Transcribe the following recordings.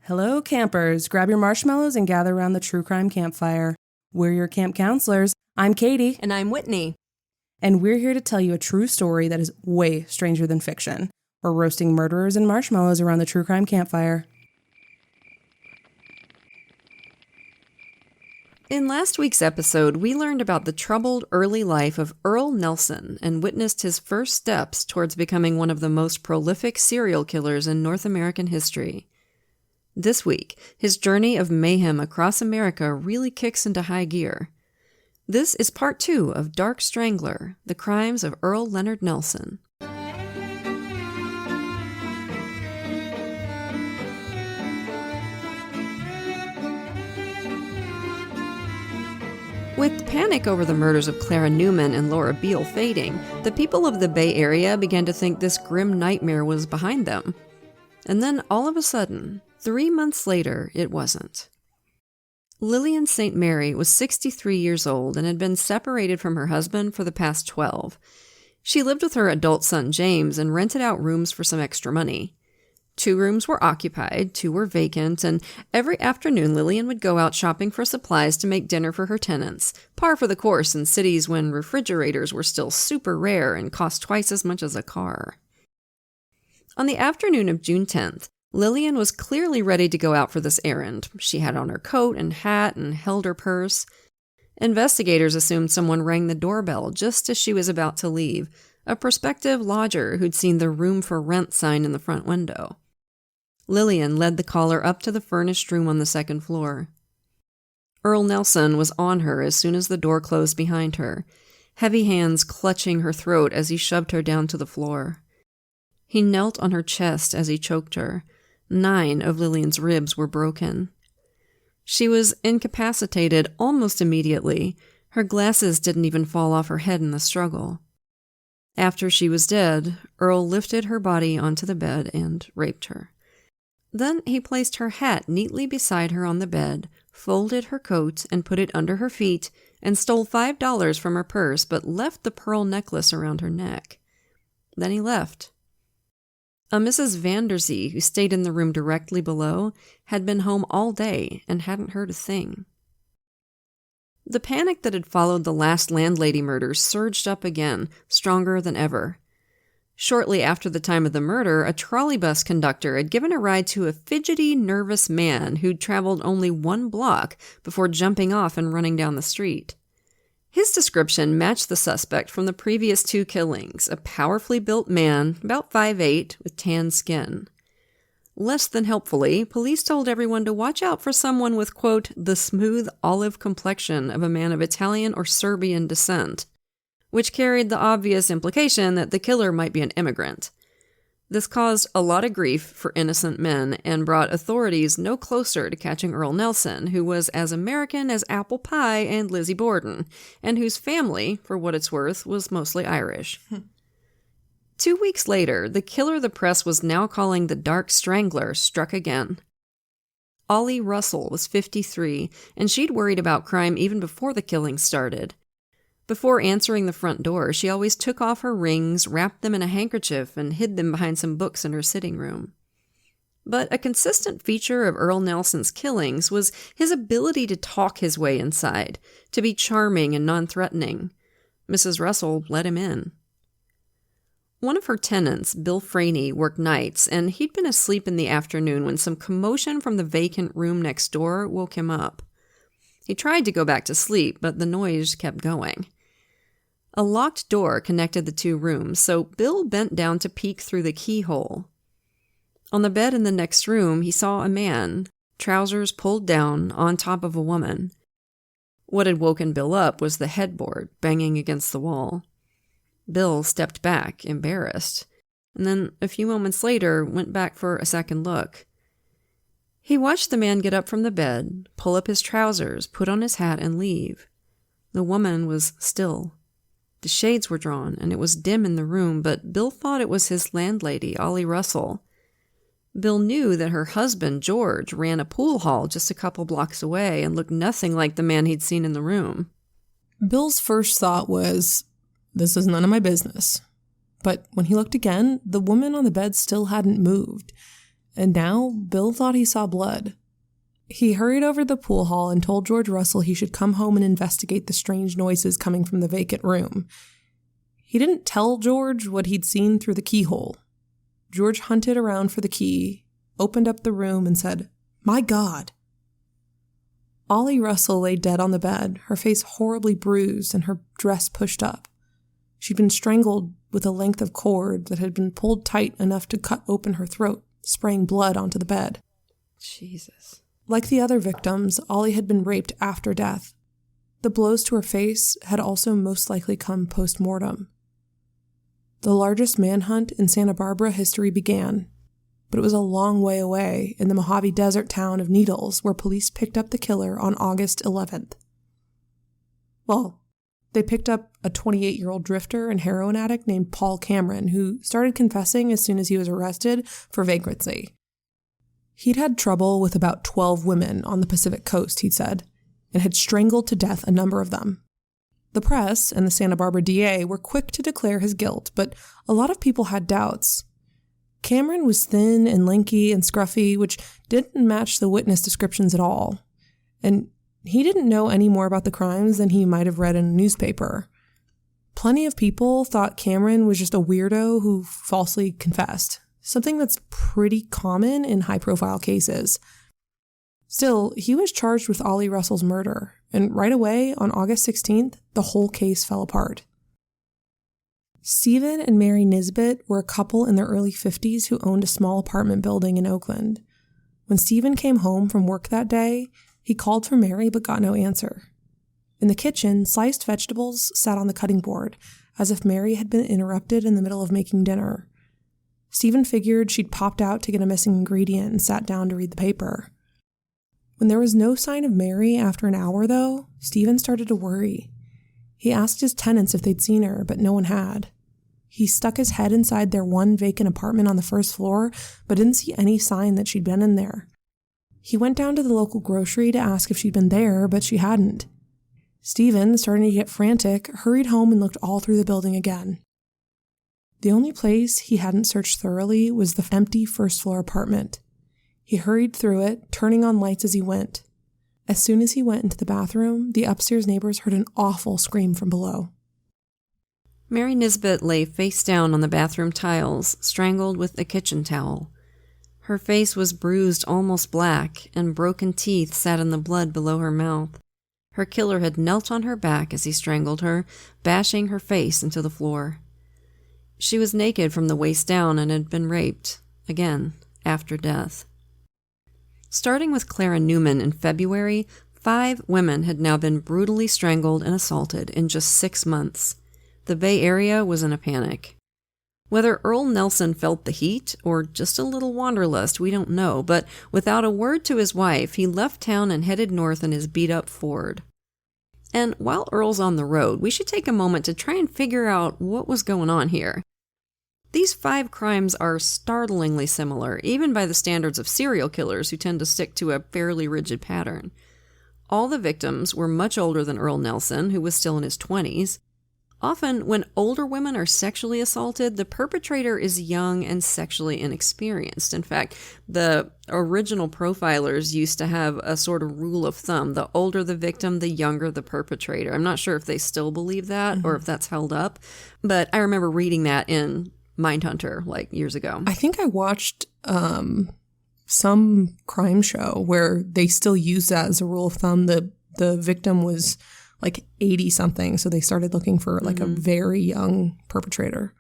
Hello, campers. Grab your marshmallows and gather around the true crime campfire. We're your camp counselors. I'm Katie. And I'm Whitney. And we're here to tell you a true story that is way stranger than fiction. We're roasting murderers and marshmallows around the true crime campfire. In last week's episode, we learned about the troubled early life of Earle Nelson and witnessed his first steps towards becoming one of the most prolific serial killers in North American history. This week, his journey of mayhem across America really kicks into high gear. This is part 2 of Dark Strangler, The Crimes of Earle Leonard Nelson. With panic over the murders of Clara Newman and Laura Beale fading, the people of the Bay Area began to think this grim nightmare was behind them. And then all of a sudden, 3 months later, it wasn't. Lillian St. Mary was 63 years old and had been separated from her husband for the past 12. She lived with her adult son James and rented out rooms for some extra money. 2 rooms were occupied, 2 were vacant, and every afternoon Lillian would go out shopping for supplies to make dinner for her tenants, par for the course in cities when refrigerators were still super rare and cost twice as much as a car. On the afternoon of June 10th, Lillian was clearly ready to go out for this errand. She had on her coat and hat and held her purse. Investigators assumed someone rang the doorbell just as she was about to leave, a prospective lodger who'd seen the room for rent sign in the front window. Lillian led the caller up to the furnished room on the second floor. Earle Nelson was on her as soon as the door closed behind her, heavy hands clutching her throat as he shoved her down to the floor. He knelt on her chest as he choked her. 9 of Lillian's ribs were broken. She was incapacitated almost immediately. Her glasses didn't even fall off her head in the struggle. After she was dead, Earl lifted her body onto the bed and raped her. Then he placed her hat neatly beside her on the bed, folded her coat and put it under her feet, and stole $5 from her purse but left the pearl necklace around her neck. Then he left. A Mrs. Vanderzee, who stayed in the room directly below, had been home all day and hadn't heard a thing. The panic that had followed the last landlady murder surged up again, stronger than ever. Shortly after the time of the murder, a trolley bus conductor had given a ride to a fidgety, nervous man who'd traveled only 1 block before jumping off and running down the street. His description matched the suspect from the previous 2 killings, a powerfully built man, about 5'8", with tan skin. Less than helpfully, police told everyone to watch out for someone with, quote, the smooth olive complexion of a man of Italian or Serbian descent, which carried the obvious implication that the killer might be an immigrant. This caused a lot of grief for innocent men and brought authorities no closer to catching Earle Nelson, who was as American as apple pie and Lizzie Borden, and whose family, for what it's worth, was mostly Irish. 2 weeks later, the killer the press was now calling the Dark Strangler struck again. Ollie Russell was 53, and she'd worried about crime even before the killing started. Before answering the front door, she always took off her rings, wrapped them in a handkerchief, and hid them behind some books in her sitting room. But a consistent feature of Earle Nelson's killings was his ability to talk his way inside, to be charming and non-threatening. Mrs. Russell let him in. One of her tenants, Bill Franey, worked nights, and he'd been asleep in the afternoon when some commotion from the vacant room next door woke him up. He tried to go back to sleep, but the noise kept going. A locked door connected the 2 rooms, so Bill bent down to peek through the keyhole. On the bed in the next room, he saw a man, trousers pulled down, on top of a woman. What had woken Bill up was the headboard banging against the wall. Bill stepped back, embarrassed, and then a few moments later went back for a second look. He watched the man get up from the bed, pull up his trousers, put on his hat, and leave. The woman was still. The shades were drawn, and it was dim in the room, but Bill thought it was his landlady, Ollie Russell. Bill knew that her husband, George, ran a pool hall just a couple blocks away and looked nothing like the man he'd seen in the room. Bill's first thought was, this is none of my business. But when he looked again, the woman on the bed still hadn't moved. and now Bill thought he saw blood. He hurried over to the pool hall and told George Russell he should come home and investigate the strange noises coming from the vacant room. He didn't tell George what he'd seen through the keyhole. George hunted around for the key, opened up the room, and said, "My God." Ollie Russell lay dead on the bed, her face horribly bruised and her dress pushed up. She'd been strangled with a length of cord that had been pulled tight enough to cut open her throat, spraying blood onto the bed. Jesus. Like the other victims, Ollie had been raped after death. The blows to her face had also most likely come post-mortem. The largest manhunt in Santa Barbara history began, but it was a long way away in the Mojave Desert town of Needles, where police picked up the killer on August 11th. Well, they picked up a 28-year-old drifter and heroin addict named Paul Cameron, who started confessing as soon as he was arrested for vagrancy. He'd had trouble with about 12 women on the Pacific coast, he said, and had strangled to death a number of them. The press and the Santa Barbara DA were quick to declare his guilt, but a lot of people had doubts. Cameron was thin and lanky and scruffy, which didn't match the witness descriptions at all. And he didn't know any more about the crimes than he might have read in a newspaper. Plenty of people thought Cameron was just a weirdo who falsely confessed, something that's pretty common in high-profile cases. Still, he was charged with Ollie Russell's murder, and right away, on August 16th, the whole case fell apart. Stephen and Mary Nisbet were a couple in their early 50s who owned a small apartment building in Oakland. When Stephen came home from work that day, he called for Mary but got no answer. In the kitchen, sliced vegetables sat on the cutting board, as if Mary had been interrupted in the middle of making dinner. Stephen figured she'd popped out to get a missing ingredient and sat down to read the paper. When there was no sign of Mary after an hour, though, Stephen started to worry. He asked his tenants if they'd seen her, but no one had. He stuck his head inside their one vacant apartment on the first floor, but didn't see any sign that she'd been in there. He went down to the local grocery to ask if she'd been there, but she hadn't. Stephen, starting to get frantic, hurried home and looked all through the building again. The only place he hadn't searched thoroughly was the empty first-floor apartment. He hurried through it, turning on lights as he went. As soon as he went into the bathroom, the upstairs neighbors heard an awful scream from below. Mary Nisbet lay face down on the bathroom tiles, strangled with a kitchen towel. Her face was bruised almost black, and broken teeth sat in the blood below her mouth. Her killer had knelt on her back as he strangled her, bashing her face into the floor. She was naked from the waist down and had been raped, again, after death. Starting with Clara Newman in February, 5 women had now been brutally strangled and assaulted in just 6 months. The Bay Area was in a panic. Whether Earle Nelson felt the heat or just a little wanderlust, we don't know, but without a word to his wife, he left town and headed north in his beat-up Ford. And while Earl's on the road, we should take a moment to try and figure out what was going on here. These 5 crimes are startlingly similar, even by the standards of serial killers who tend to stick to a fairly rigid pattern. All the victims were much older than Earle Nelson, who was still in his 20s. Often, when older women are sexually assaulted, the perpetrator is young and sexually inexperienced. In fact, the original profilers used to have a sort of rule of thumb. The older the victim, the younger the perpetrator. I'm not sure if they still believe that or if that's held up, but I remember reading that in Mindhunter, like, years ago. I think I watched some crime show where they still use that as a rule of thumb. The victim was like 80-something, so they started looking for like a very young perpetrator.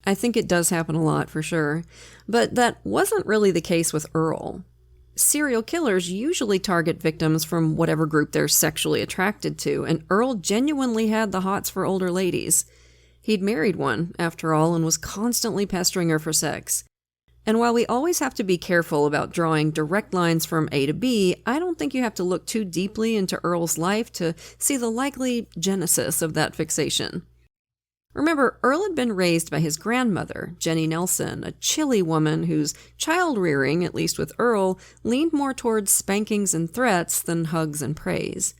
I think it does happen a lot, for sure. But that wasn't really the case with Earl. Serial killers usually target victims from whatever group they're sexually attracted to, and Earl genuinely had the hots for older ladies. He'd married one, after all, and was constantly pestering her for sex. And while we always have to be careful about drawing direct lines from A to B, I don't think you have to look too deeply into Earl's life to see the likely genesis of that fixation. Remember, Earl had been raised by his grandmother, Jenny Nelson, a chilly woman whose child-rearing, at least with Earl, leaned more towards spankings and threats than hugs and praise.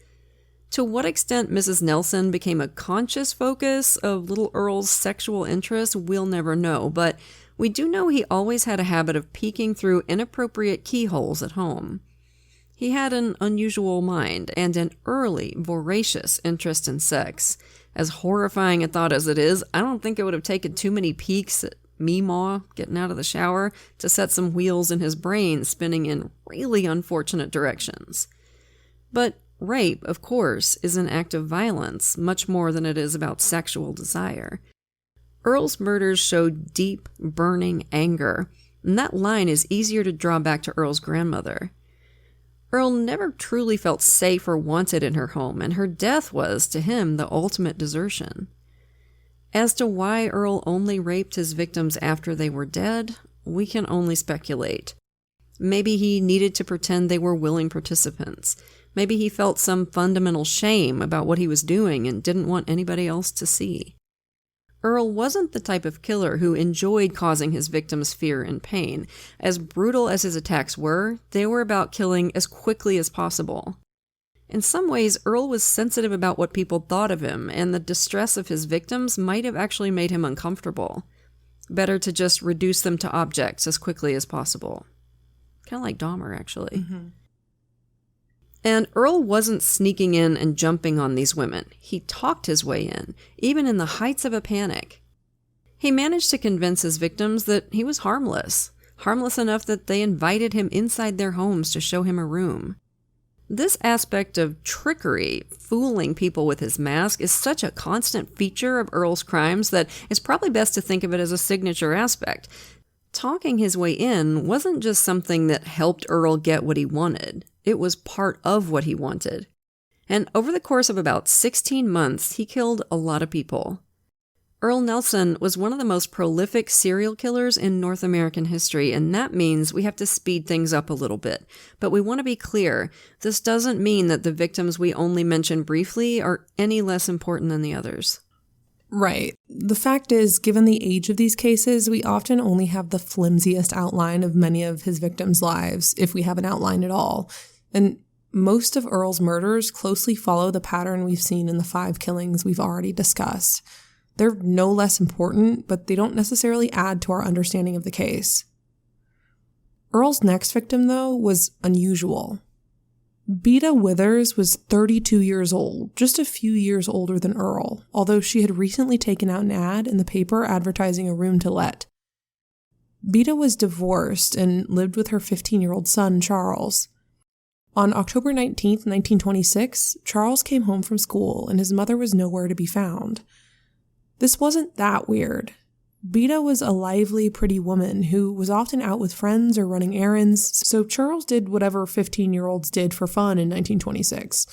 To what extent Mrs. Nelson became a conscious focus of little Earl's sexual interest, we'll never know, but we do know he always had a habit of peeking through inappropriate keyholes at home. He had an unusual mind and an early, voracious interest in sex. As horrifying a thought as it is, I don't think it would have taken too many peeks at Meemaw getting out of the shower to set some wheels in his brain spinning in really unfortunate directions. But rape, of course, is an act of violence, much more than it is about sexual desire. Earl's murders showed deep, burning anger, and that line is easier to draw back to Earl's grandmother. Earl never truly felt safe or wanted in her home, and her death was, to him, the ultimate desertion. As to why Earl only raped his victims after they were dead, we can only speculate. Maybe he needed to pretend they were willing participants. Maybe he felt some fundamental shame about what he was doing and didn't want anybody else to see. Earl wasn't the type of killer who enjoyed causing his victims fear and pain. As brutal as his attacks were, they were about killing as quickly as possible. In some ways, Earl was sensitive about what people thought of him, and the distress of his victims might have actually made him uncomfortable. Better to just reduce them to objects as quickly as possible. Kind of like Dahmer, actually. Mm-hmm. And Earl wasn't sneaking in and jumping on these women. He talked his way in, even in the heights of a panic. He managed to convince his victims that he was harmless enough that they invited him inside their homes to show him a room. This aspect of trickery, fooling people with his mask, is such a constant feature of Earl's crimes that it's probably best to think of it as a signature aspect. Talking his way in wasn't just something that helped Earl get what he wanted. It was part of what he wanted. And over the course of about 16 months, he killed a lot of people. Earle Nelson was one of the most prolific serial killers in North American history, and that means we have to speed things up a little bit. But we want to be clear, this doesn't mean that the victims we only mention briefly are any less important than the others. Right. The fact is, given the age of these cases, we often only have the flimsiest outline of many of his victims' lives, if we have an outline at all. And most of Earl's murders closely follow the pattern we've seen in the 5 killings we've already discussed. They're no less important, but they don't necessarily add to our understanding of the case. Earl's next victim, though, was unusual. Beta Withers was 32 years old, just a few years older than Earl, although she had recently taken out an ad in the paper advertising a room to let. Beta was divorced and lived with her 15-year-old son, Charles. On October 19, 1926, Charles came home from school and his mother was nowhere to be found. This wasn't that weird. Beta was a lively, pretty woman who was often out with friends or running errands, so Charles did whatever 15-year-olds did for fun in 1926.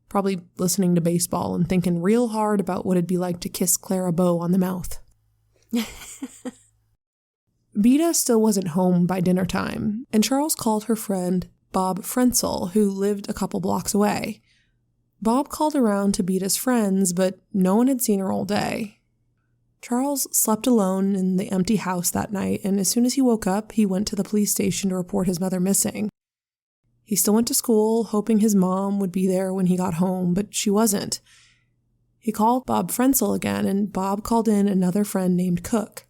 Probably listening to baseball and thinking real hard about what it'd be like to kiss Clara Bow on the mouth. Beta still wasn't home by dinner time, and Charles called her friend Bob Frenzel, who lived a couple blocks away. Bob called around to Beta's friends, but no one had seen her all day. Charles slept alone in the empty house that night, and as soon as he woke up, he went to the police station to report his mother missing. He still went to school, hoping his mom would be there when he got home, but she wasn't. He called Bob Frenzel again, and Bob called in another friend named Cook.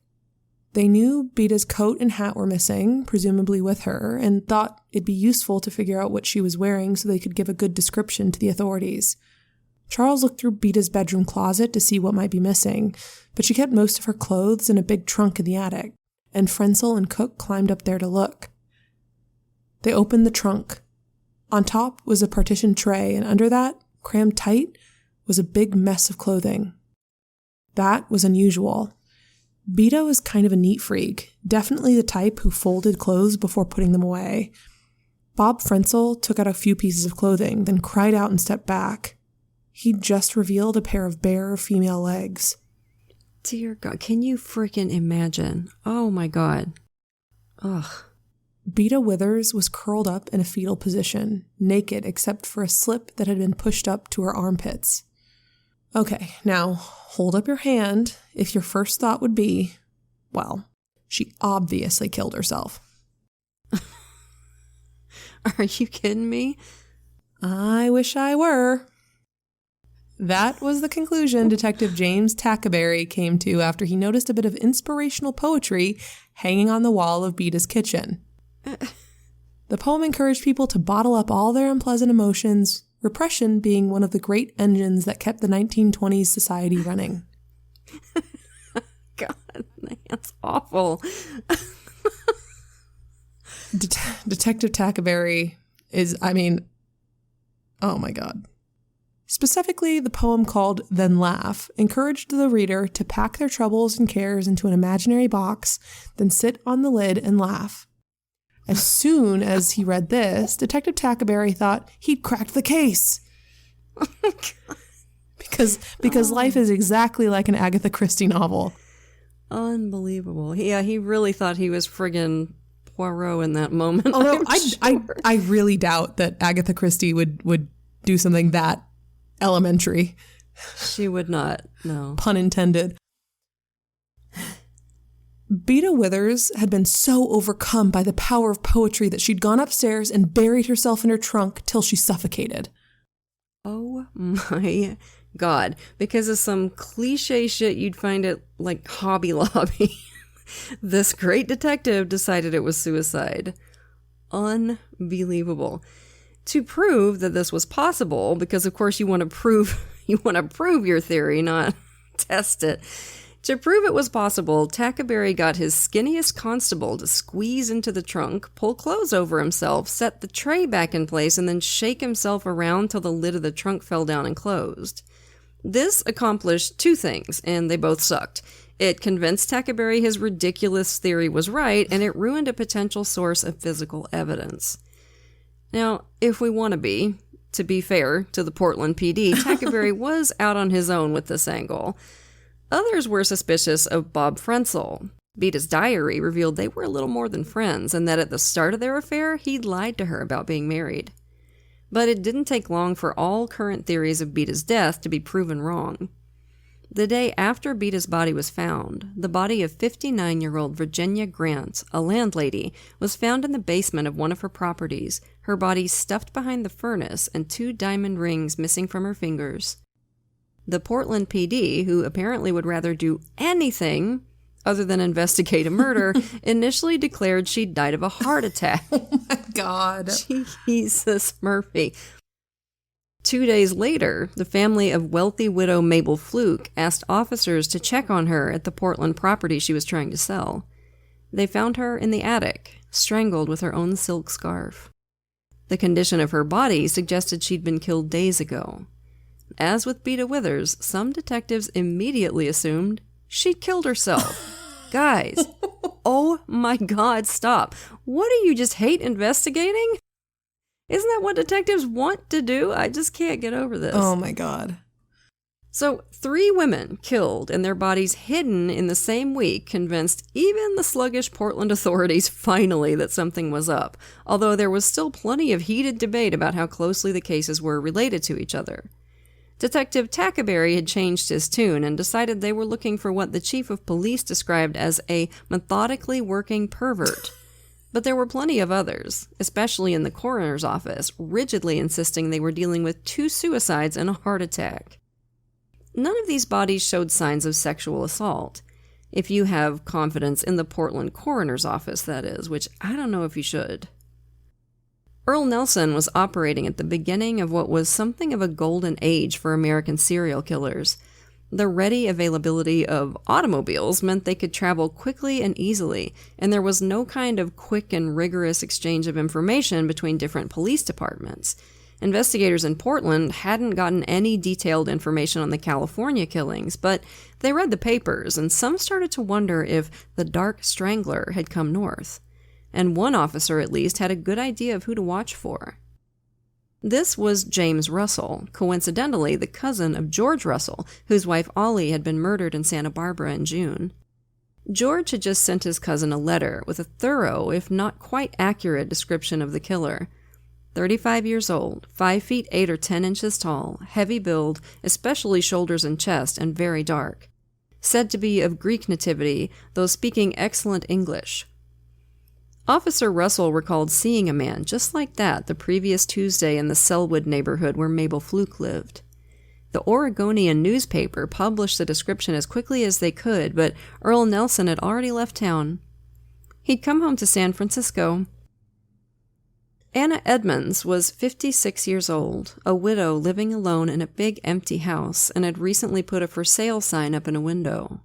They knew Beta's coat and hat were missing, presumably with her, and thought it'd be useful to figure out what she was wearing so they could give a good description to the authorities. Charles looked through Beta's bedroom closet to see what might be missing, but she kept most of her clothes in a big trunk in the attic, and Frenzel and Cook climbed up there to look. They opened the trunk. On top was a partitioned tray, and under that, crammed tight, was a big mess of clothing. That was unusual. Beta was kind of a neat freak, definitely the type who folded clothes before putting them away. Bob Frenzel took out a few pieces of clothing, then cried out and stepped back. He'd just revealed a pair of bare female legs. Dear God, can you freaking imagine? Oh my God. Ugh. Beta Withers was curled up in a fetal position, naked except for a slip that had been pushed up to her armpits. Okay, now hold up your hand if your first thought would be, well, she obviously killed herself. Are you kidding me? I wish I were. That was the conclusion Detective James Tackaberry came to after he noticed a bit of inspirational poetry hanging on the wall of Beta's kitchen. The poem encouraged people to bottle up all their unpleasant emotions, repression being one of the great engines that kept the 1920s society running. God, that's awful. Detective Tackaberry is, oh my God. Specifically, the poem called Then Laugh encouraged the reader to pack their troubles and cares into an imaginary box, then sit on the lid and laugh. As soon as he read this, Detective Tackaberry thought he'd cracked the case. Oh my God. Because life is exactly like an Agatha Christie novel. Unbelievable. Yeah, he really thought he was friggin' Poirot in that moment. Although I really doubt that Agatha Christie would do something that elementary. She would not, no. Pun intended. Beta Withers had been so overcome by the power of poetry that she'd gone upstairs and buried herself in her trunk till she suffocated. Oh my God. Because of some cliche shit you'd find at, like, Hobby Lobby. This great detective decided it was suicide. Unbelievable. To prove that this was possible, because of course you want to prove your theory, not test it. To prove it was possible, Tackaberry got his skinniest constable to squeeze into the trunk, pull clothes over himself, set the tray back in place, and then shake himself around till the lid of the trunk fell down and closed. This accomplished two things, and they both sucked. It convinced Tackaberry his ridiculous theory was right, and it ruined a potential source of physical evidence. Now, if we want to be fair to the Portland PD, Tackaberry was out on his own with this angle. Others were suspicious of Bob Frenzel. Beta's diary revealed they were a little more than friends, and that at the start of their affair, he'd lied to her about being married. But it didn't take long for all current theories of Beta's death to be proven wrong. The day after Beta's body was found, the body of 59-year-old Virginia Grant, a landlady, was found in the basement of one of her properties, her body stuffed behind the furnace and 2 diamond rings missing from her fingers. The Portland PD, who apparently would rather do anything other than investigate a murder, initially declared she'd died of a heart attack. Oh my God. Jesus Murphy. 2 days later, the family of wealthy widow Mabel Fluke asked officers to check on her at the Portland property she was trying to sell. They found her in the attic, strangled with her own silk scarf. The condition of her body suggested she'd been killed days ago. As with Beta Withers, some detectives immediately assumed she'd killed herself. Guys, oh my God, stop. What, do you just hate investigating? Isn't that what detectives want to do? I just can't get over this. Oh my God. So 3 women killed and their bodies hidden in the same week convinced even the sluggish Portland authorities finally that something was up, although there was still plenty of heated debate about how closely the cases were related to each other. Detective Tackaberry had changed his tune and decided they were looking for what the chief of police described as a methodically working pervert. But there were plenty of others, especially in the coroner's office, rigidly insisting they were dealing with 2 suicides and a heart attack. None of these bodies showed signs of sexual assault. If you have confidence in the Portland coroner's office, that is, which I don't know if you should. Earle Nelson was operating at the beginning of what was something of a golden age for American serial killers. The ready availability of automobiles meant they could travel quickly and easily, and there was no kind of quick and rigorous exchange of information between different police departments. Investigators in Portland hadn't gotten any detailed information on the California killings, but they read the papers, and some started to wonder if the Dark Strangler had come north. And one officer, at least, had a good idea of who to watch for. This was James Russell, coincidentally the cousin of George Russell, whose wife Ollie had been murdered in Santa Barbara in June. George had just sent his cousin a letter with a thorough, if not quite accurate, description of the killer. 35 years old, 5 feet 8 or 10 inches tall, heavy build, especially shoulders and chest, and very dark. Said to be of Greek nativity, though speaking excellent English. Officer Russell recalled seeing a man just like that the previous Tuesday in the Selwood neighborhood where Mabel Fluke lived. The Oregonian newspaper published the description as quickly as they could, but Earle Nelson had already left town. He'd come home to San Francisco. Anna Edmonds was 56 years old, a widow living alone in a big empty house, and had recently put a for sale sign up in a window.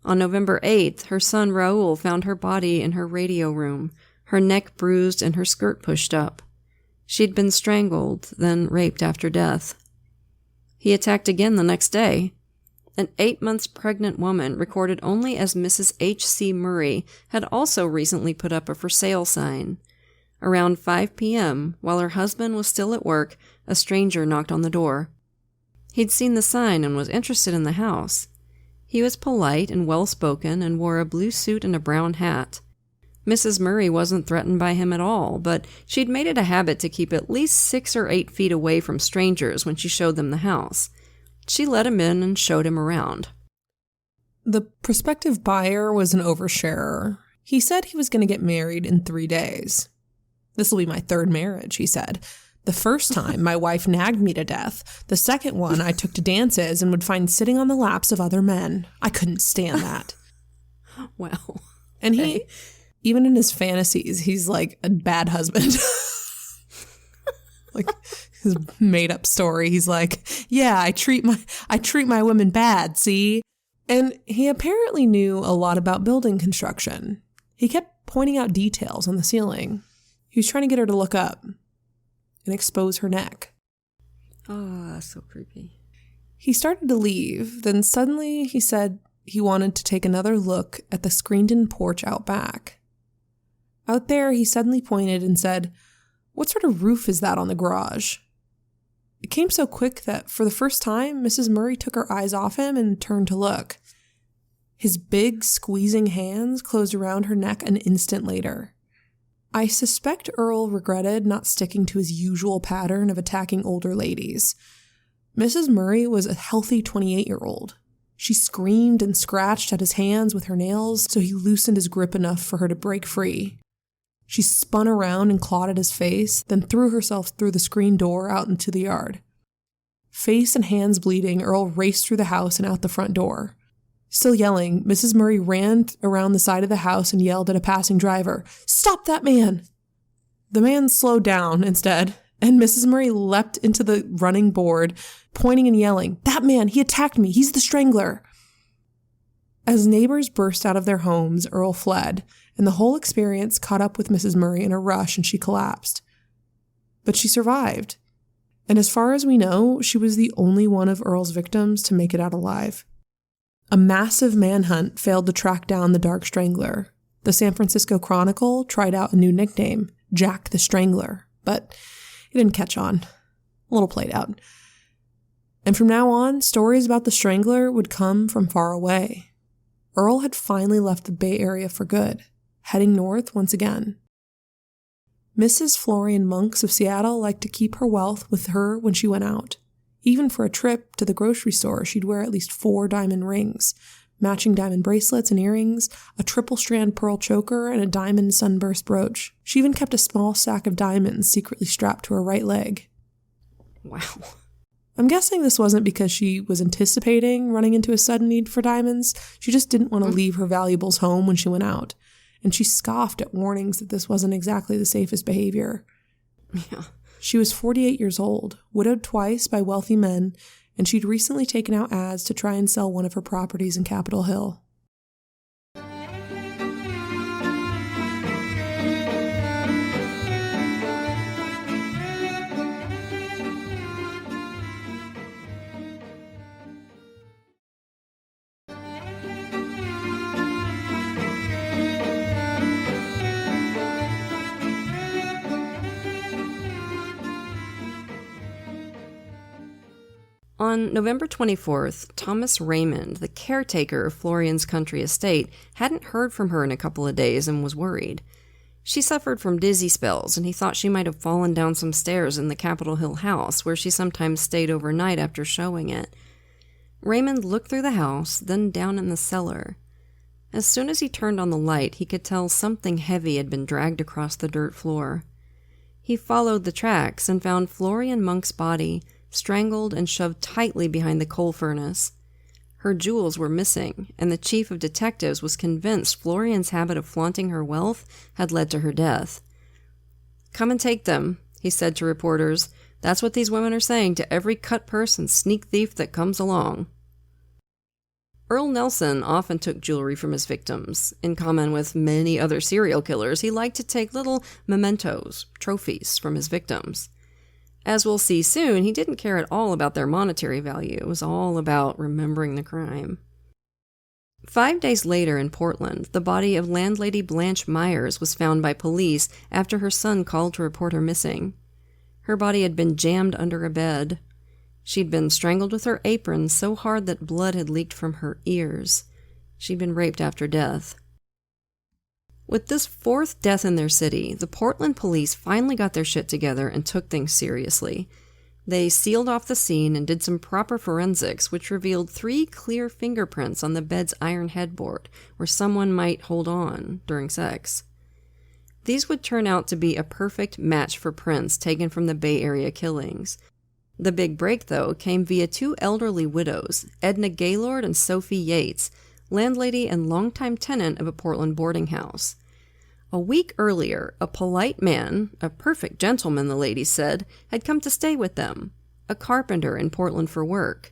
On November 8th, her son Raoul found her body in her radio room, her neck bruised and her skirt pushed up. She'd been strangled, then raped after death. He attacked again the next day. An 8 months pregnant woman, recorded only as Mrs. H.C. Murray, had also recently put up a for sale sign. Around 5 p.m., while her husband was still at work, a stranger knocked on the door. He'd seen the sign and was interested in the house. He was polite and well-spoken and wore a blue suit and a brown hat. Mrs. Murray wasn't threatened by him at all, but she'd made it a habit to keep at least 6 or 8 feet away from strangers when she showed them the house. She let him in and showed him around. The prospective buyer was an oversharer. He said he was going to get married in 3 days. "This will be my 3rd marriage," he said. "The first time, my wife nagged me to death. The second one, I took to dances and would find sitting on the laps of other men. I couldn't stand that." Wow. And he, even in his fantasies, he's like a bad husband. Like his made-up story. He's like, "Yeah, I treat my women bad, see?" And he apparently knew a lot about building construction. He kept pointing out details on the ceiling. He was trying to get her to look up and expose her neck. Oh, so creepy. He started to leave, then suddenly he said he wanted to take another look at the screened-in porch out back. Out there, he suddenly pointed and said, "What sort of roof is that on the garage?" It came so quick that for the first time, Mrs. Murray took her eyes off him and turned to look. His big, squeezing hands closed around her neck an instant later. I suspect Earl regretted not sticking to his usual pattern of attacking older ladies. Mrs. Murray was a healthy 28-year-old. She screamed and scratched at his hands with her nails, so he loosened his grip enough for her to break free. She spun around and clawed at his face, then threw herself through the screen door out into the yard. Face and hands bleeding, Earl raced through the house and out the front door. Still yelling, Mrs. Murray ran around the side of the house and yelled at a passing driver, "Stop that man!" The man slowed down instead, and Mrs. Murray leapt into the running board, pointing and yelling, "That man, he attacked me, he's the Strangler!" As neighbors burst out of their homes, Earl fled, and the whole experience caught up with Mrs. Murray in a rush and she collapsed. But she survived, and as far as we know, she was the only one of Earl's victims to make it out alive. A massive manhunt failed to track down the Dark Strangler. The San Francisco Chronicle tried out a new nickname, Jack the Strangler, but it didn't catch on. A little played out. And from now on, stories about the Strangler would come from far away. Earl had finally left the Bay Area for good, heading north once again. Mrs. Florian Monks of Seattle liked to keep her wealth with her when she went out. Even for a trip to the grocery store, she'd wear at least 4 diamond rings, matching diamond bracelets and earrings, a triple-strand pearl choker, and a diamond sunburst brooch. She even kept a small sack of diamonds secretly strapped to her right leg. Wow. I'm guessing this wasn't because she was anticipating running into a sudden need for diamonds. She just didn't want to leave her valuables home when she went out. And she scoffed at warnings that this wasn't exactly the safest behavior. Yeah. She was 48 years old, widowed twice by wealthy men, and she'd recently taken out ads to try and sell one of her properties in Capitol Hill. On November 24th, Thomas Raymond, the caretaker of Florian's country estate, hadn't heard from her in a couple of days and was worried. She suffered from dizzy spells, and he thought she might have fallen down some stairs in the Capitol Hill house, where she sometimes stayed overnight after showing it. Raymond looked through the house, then down in the cellar. As soon as he turned on the light, he could tell something heavy had been dragged across the dirt floor. He followed the tracks and found Florian Monk's body strangled and shoved tightly behind the coal furnace. Her jewels were missing, and the chief of detectives was convinced Florian's habit of flaunting her wealth had led to her death. "Come and take them," he said to reporters. "That's what these women are saying to every cut purse and sneak thief that comes along." Earle Nelson often took jewelry from his victims. In common with many other serial killers, he liked to take little mementos, trophies, from his victims. As we'll see soon, he didn't care at all about their monetary value. It was all about remembering the crime. 5 days later in Portland, the body of landlady Blanche Myers was found by police after her son called to report her missing. Her body had been jammed under a bed. She'd been strangled with her apron so hard that blood had leaked from her ears. She'd been raped after death. With this 4th death in their city, the Portland police finally got their shit together and took things seriously. They sealed off the scene and did some proper forensics, which revealed 3 clear fingerprints on the bed's iron headboard, where someone might hold on during sex. These would turn out to be a perfect match for prints taken from the Bay Area killings. The big break, though, came via 2 elderly widows, Edna Gaylord and Sophie Yates, landlady and longtime tenant of a Portland boarding house. A week earlier, a polite man, a perfect gentleman the ladies said, had come to stay with them, a carpenter in Portland for work.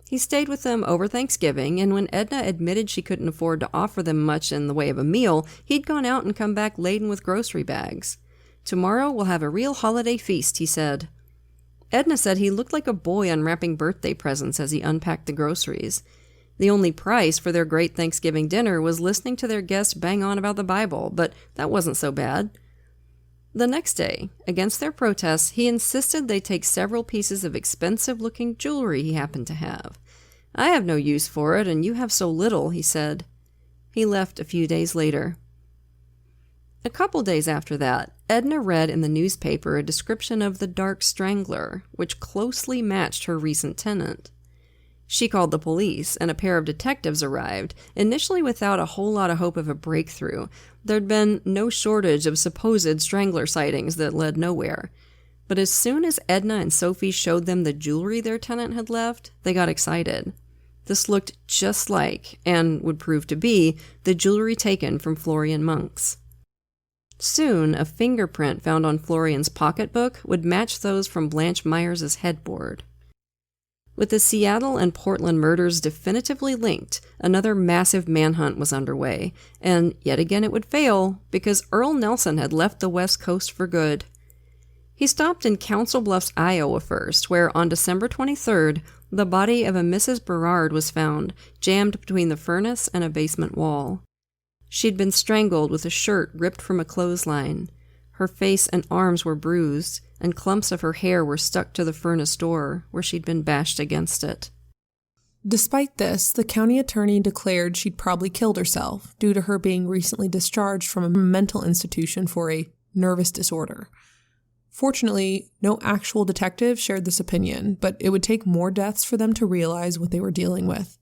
He stayed with them over Thanksgiving, and when Edna admitted she couldn't afford to offer them much in the way of a meal, he'd gone out and come back laden with grocery bags. "Tomorrow we'll have a real holiday feast," he said. Edna said he looked like a boy unwrapping birthday presents as he unpacked the groceries. The only price for their great Thanksgiving dinner was listening to their guests bang on about the Bible, but that wasn't so bad. The next day, against their protests, he insisted they take several pieces of expensive-looking jewelry he happened to have. "I have no use for it, and you have so little," he said. He left a few days later. A couple days after that, Edna read in the newspaper a description of the dark Strangler, which closely matched her recent tenant. She called the police, and a pair of detectives arrived, initially without a whole lot of hope of a breakthrough. There'd been no shortage of supposed Strangler sightings that led nowhere. But as soon as Edna and Sophie showed them the jewelry their tenant had left, they got excited. This looked just like, and would prove to be, the jewelry taken from Florian Monk's. Soon, a fingerprint found on Florian's pocketbook would match those from Blanche Myers' headboard. With the Seattle and Portland murders definitively linked, another massive manhunt was underway, and yet again it would fail because Earle Nelson had left the West Coast for good. He stopped in Council Bluffs, Iowa first, where on December 23rd, the body of a Mrs. Berard was found, jammed between the furnace and a basement wall. She'd been strangled with a shirt ripped from a clothesline. Her face and arms were bruised, and clumps of her hair were stuck to the furnace door, where she'd been bashed against it. Despite this, the county attorney declared she'd probably killed herself due to her being recently discharged from a mental institution for a nervous disorder. Fortunately, no actual detective shared this opinion, but it would take more deaths for them to realize what they were dealing with.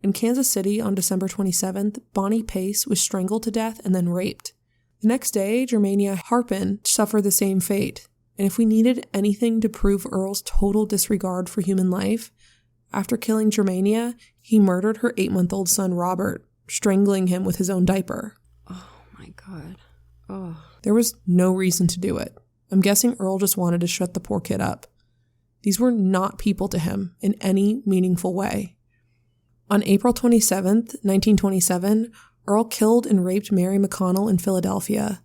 In Kansas City on December 27th, Bonnie Pace was strangled to death and then raped. The next day, Germania Harpin suffered the same fate. And if we needed anything to prove Earl's total disregard for human life, after killing Germania, he murdered her 8-month-old son Robert, strangling him with his own diaper. Oh my God. Oh. There was no reason to do it. I'm guessing Earl just wanted to shut the poor kid up. These were not people to him in any meaningful way. On April 27th, 1927, Earl killed and raped Mary McConnell in Philadelphia.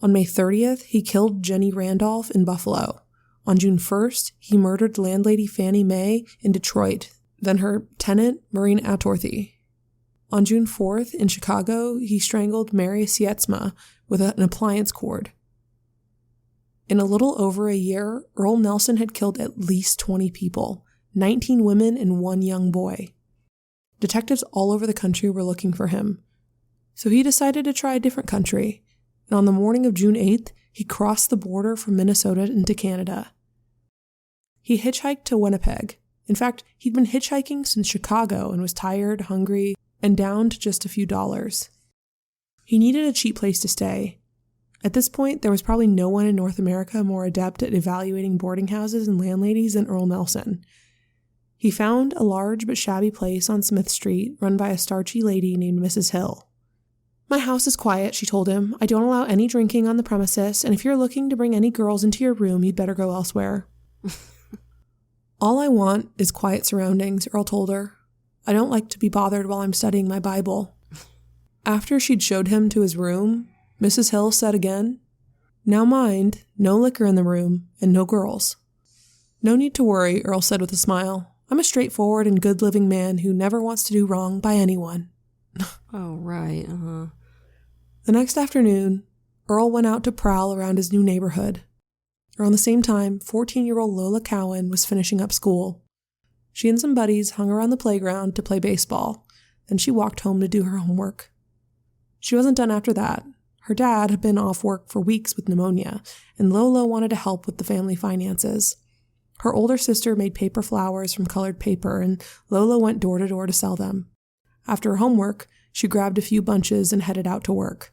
On May 30th, he killed Jenny Randolph in Buffalo. On June 1st, he murdered landlady Fannie Mae in Detroit, then her tenant, Maureen Atorthy. On June 4th, in Chicago, he strangled Mary Sietzma with an appliance cord. In a little over a year, Earle Nelson had killed at least 20 people, 19 women and 1 young boy. Detectives all over the country were looking for him. So he decided to try a different country, and on the morning of June 8th, he crossed the border from Minnesota into Canada. He hitchhiked to Winnipeg. In fact, he'd been hitchhiking since Chicago and was tired, hungry, and down to just a few dollars. He needed a cheap place to stay. At this point, there was probably no one in North America more adept at evaluating boarding houses and landladies than Earle Nelson. He found a large but shabby place on Smith Street run by a starchy lady named Mrs. Hill. "My house is quiet," she told him. "I don't allow any drinking on the premises, and if you're looking to bring any girls into your room, you'd better go elsewhere." "All I want is quiet surroundings," Earl told her. "I don't like to be bothered while I'm studying my Bible." After she'd showed him to his room, Mrs. Hill said again, "Now mind, no liquor in the room, and no girls." "No need to worry," Earl said with a smile. "I'm a straightforward and good-living man who never wants to do wrong by anyone." Oh, right, The next afternoon, Earl went out to prowl around his new neighborhood. Around the same time, 14-year-old Lola Cowan was finishing up school. She and some buddies hung around the playground to play baseball, then she walked home to do her homework. She wasn't done after that. Her dad had been off work for weeks with pneumonia, and Lola wanted to help with the family finances. Her older sister made paper flowers from colored paper, and Lola went door to door to sell them. After her homework, she grabbed a few bunches and headed out to work.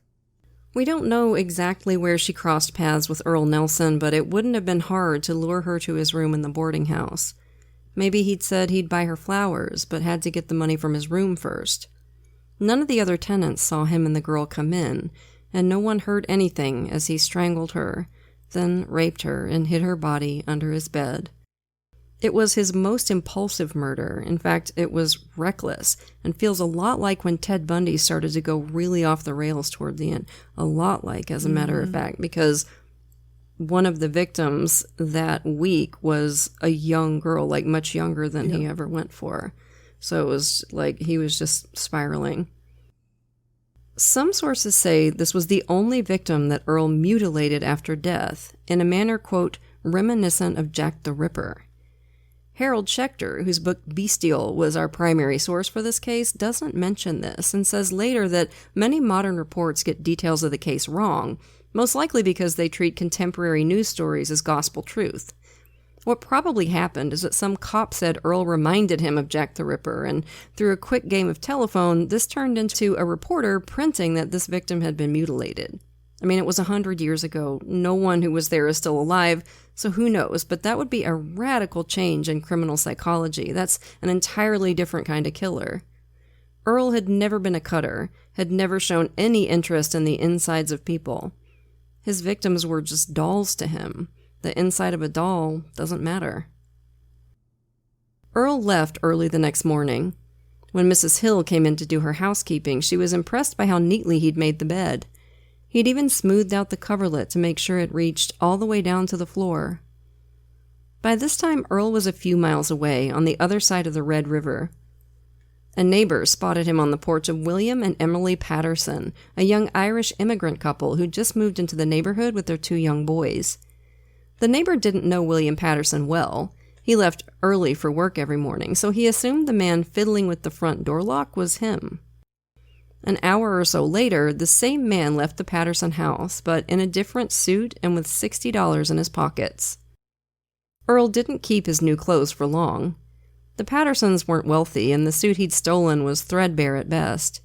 We don't know exactly where she crossed paths with Earle Nelson, but it wouldn't have been hard to lure her to his room in the boarding house. Maybe he'd said he'd buy her flowers, but had to get the money from his room first. None of the other tenants saw him and the girl come in, and no one heard anything as he strangled her, then raped her and hid her body under his bed. It was his most impulsive murder. In fact, it was reckless, and feels a lot like when Ted Bundy started to go really off the rails toward the end. A lot like, as a matter of fact, because one of the victims that week was a young girl, like much younger than he ever went for. So it was like he was just spiraling. Some sources say this was the only victim that Earl mutilated after death, in a manner, quote, reminiscent of Jack the Ripper. Harold Schechter, whose book Bestial was our primary source for this case, doesn't mention this and says later that many modern reports get details of the case wrong, most likely because they treat contemporary news stories as gospel truth. What probably happened is that some cop said Earl reminded him of Jack the Ripper, and through a quick game of telephone, this turned into a reporter printing that this victim had been mutilated. I mean, it was 100 years ago. No one who was there is still alive, so who knows? But that would be a radical change in criminal psychology. That's an entirely different kind of killer. Earl had never been a cutter, had never shown any interest in the insides of people. His victims were just dolls to him. The inside of a doll doesn't matter. Earl left early the next morning. When Mrs. Hill came in to do her housekeeping, she was impressed by how neatly he'd made the bed. He'd even smoothed out the coverlet to make sure it reached all the way down to the floor. By this time, Earl was a few miles away, on the other side of the Red River. A neighbor spotted him on the porch of William and Emily Patterson, a young Irish immigrant couple who'd just moved into the neighborhood with their 2 young boys. The neighbor didn't know William Patterson well. He left early for work every morning, so he assumed the man fiddling with the front door lock was him. An hour or so later, the same man left the Patterson house, but in a different suit and with $60 in his pockets. Earl didn't keep his new clothes for long. The Pattersons weren't wealthy, and the suit he'd stolen was threadbare at best.